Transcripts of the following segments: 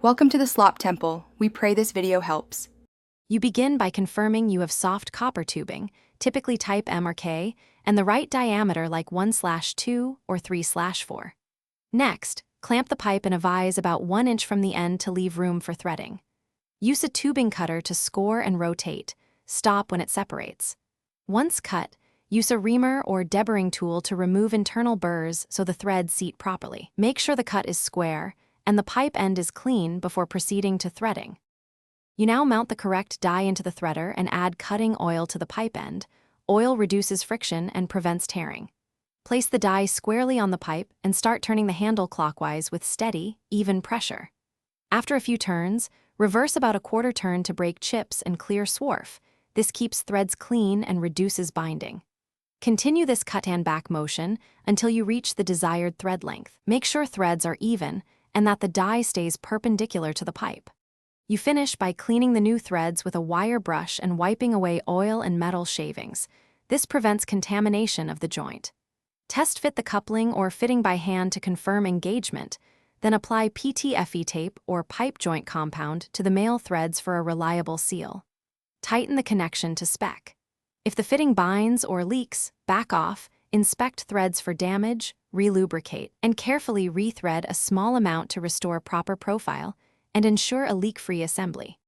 Welcome to the Slop Temple. We pray this video helps. You begin by confirming you have soft copper tubing, typically type M or K, and the right diameter like 1/2 or 3/4. Next, clamp the pipe in a vise about 1 inch from the end to leave room for threading. Use a tubing cutter to score and rotate. Stop when it separates. Once cut, use a reamer or deburring tool to remove internal burrs so the threads seat properly. Make sure the cut is square and the pipe end is clean before proceeding to threading. You now mount the correct die into the threader and add cutting oil to the pipe end. Oil reduces friction and prevents tearing. Place the die squarely on the pipe and start turning the handle clockwise with steady, even pressure. After a few turns, reverse about a quarter turn to break chips and clear swarf. This keeps threads clean and reduces binding. Continue this cut and back motion until you reach the desired thread length. Make sure threads are even and that the die stays perpendicular to the pipe. You finish by cleaning the new threads with a wire brush and wiping away oil and metal shavings. This prevents contamination of the joint. Test fit the coupling or fitting by hand to confirm engagement, then apply PTFE tape or pipe joint compound to the male threads for a reliable seal. Tighten the connection to spec. If the fitting binds or leaks, back off, inspect threads for damage, relubricate, and carefully rethread a small amount to restore proper profile and ensure a leak-free assembly.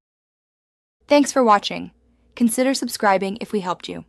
Thanks for watching. Consider subscribing if we helped you.